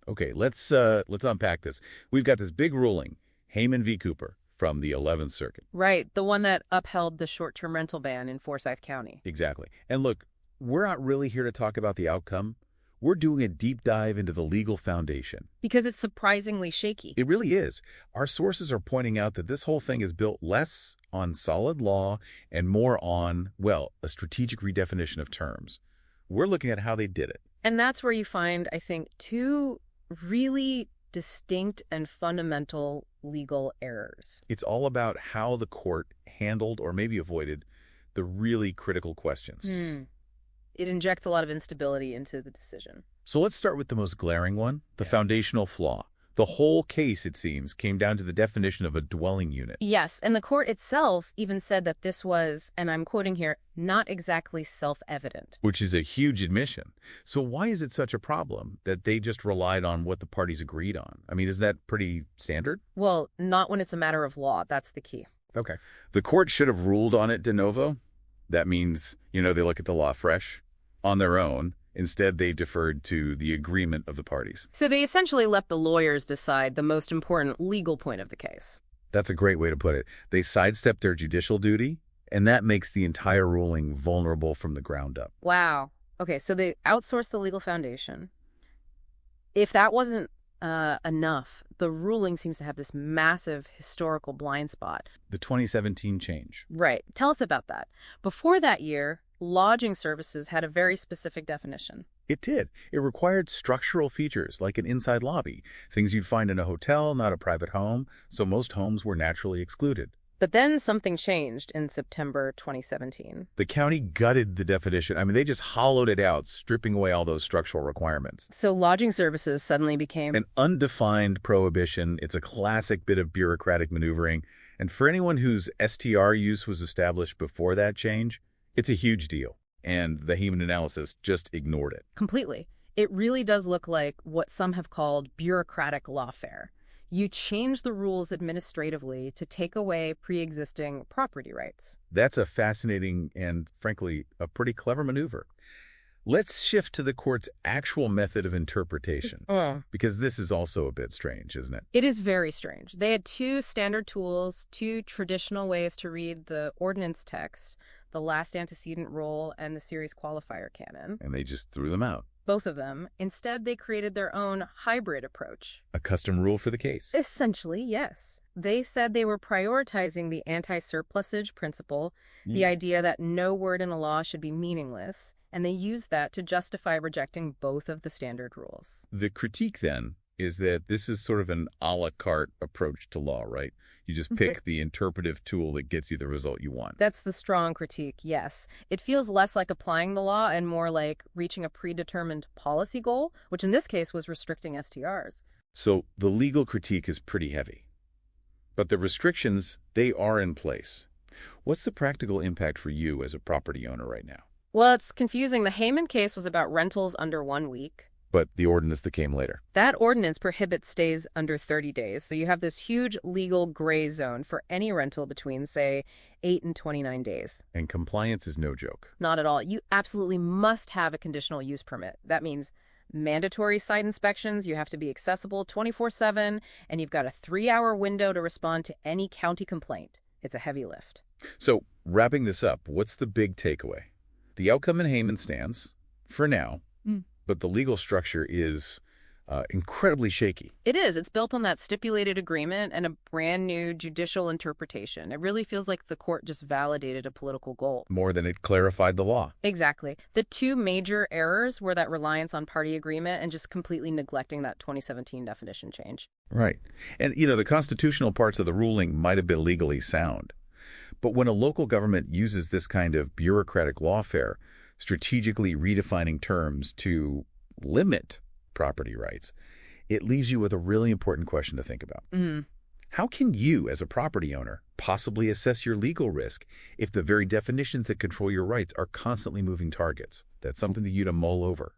Okay, let's unpack this. We've got this big ruling, Heyman v. Cooper from the 11th Circuit. Right, the one that upheld the short-term rental ban in Forsyth County. Exactly. And look, we're not really here to talk about the outcome. We're doing a deep dive into the legal foundation. Because it's surprisingly shaky. It really is. Our sources are pointing out that this whole thing is built less on solid law and more on, well, a strategic redefinition of terms. We're looking at how they did it. And that's where you find, I think, two really distinct and fundamental legal errors. It's all about how the court handled or maybe avoided the really critical questions. It injects a lot of instability into the decision. So let's start with the most glaring one, the foundational flaw. The whole case, it seems, came down to the definition of a dwelling unit. Yes, and the court itself even said that this was, and I'm quoting here, not exactly self-evident. Which is a huge admission. So why is it such a problem that they just relied on what the parties agreed on? I mean, is that pretty standard? Well, not when it's a matter of law. That's the key. Okay. The court should have ruled on it de novo. That means, they look at the law fresh, on their own. Instead, they deferred to the agreement of the parties. So they essentially let the lawyers decide the most important legal point of the case. That's a great way to put it. They sidestepped their judicial duty, and that makes the entire ruling vulnerable from the ground up. Wow. Okay, so they outsourced the legal foundation. If that wasn't enough, the ruling seems to have this massive historical blind spot. The 2017 change. Right. Tell us about that. Before that year, lodging services had a very specific definition. It did. It required structural features like an inside lobby, things you'd find in a hotel, not a private home, so most homes were naturally excluded. But then something changed in September 2017. The county gutted the definition. I mean, they just hollowed it out, stripping away all those structural requirements. So lodging services suddenly became an undefined prohibition. It's a classic bit of bureaucratic maneuvering. And for anyone whose STR use was established before that change, it's a huge deal. And the Heyman analysis just ignored it. Completely. It really does look like what some have called bureaucratic lawfare. You change the rules administratively to take away pre-existing property rights. That's a fascinating and, frankly, a pretty clever maneuver. Let's shift to the court's actual method of interpretation, because this is also a bit strange, isn't it? It is very strange. They had two standard tools, two traditional ways to read the ordinance text, the last antecedent rule and the series qualifier canon. And they just threw them out. Both of them. Instead, they created their own hybrid approach. A custom rule for the case. Essentially, yes. They said they were prioritizing the anti-surplusage principle, the idea that no word in a law should be meaningless, and they used that to justify rejecting both of the standard rules. The critique, then, is that this is sort of an a la carte approach to law, right? You just pick the interpretive tool that gets you the result you want. That's the strong critique, yes. It feels less like applying the law and more like reaching a predetermined policy goal, which in this case was restricting STRs. So the legal critique is pretty heavy. But the restrictions, they are in place. What's the practical impact for you as a property owner right now? Well, it's confusing. The Heyman case was about rentals under 1 week. But the ordinance that came later. That ordinance prohibits stays under 30 days. So you have this huge legal gray zone for any rental between, say, 8 and 29 days. And compliance is no joke. Not at all. You absolutely must have a conditional use permit. That means mandatory site inspections. You have to be accessible 24/7, and you've got a 3-hour window to respond to any county complaint. It's a heavy lift. So, wrapping this up, what's the big takeaway? The outcome in Heyman stands, for now. But the legal structure is incredibly shaky. It is. It's built on that stipulated agreement and a brand new judicial interpretation. It really feels like the court just validated a political goal. More than it clarified the law. Exactly. The two major errors were that reliance on party agreement and just completely neglecting that 2017 definition change. Right. And, the constitutional parts of the ruling might have been legally sound. But when a local government uses this kind of bureaucratic lawfare, strategically redefining terms to limit property rights, it leaves you with a really important question to think about. How can you, as a property owner, possibly assess your legal risk if the very definitions that control your rights are constantly moving targets? That's something for you to mull over.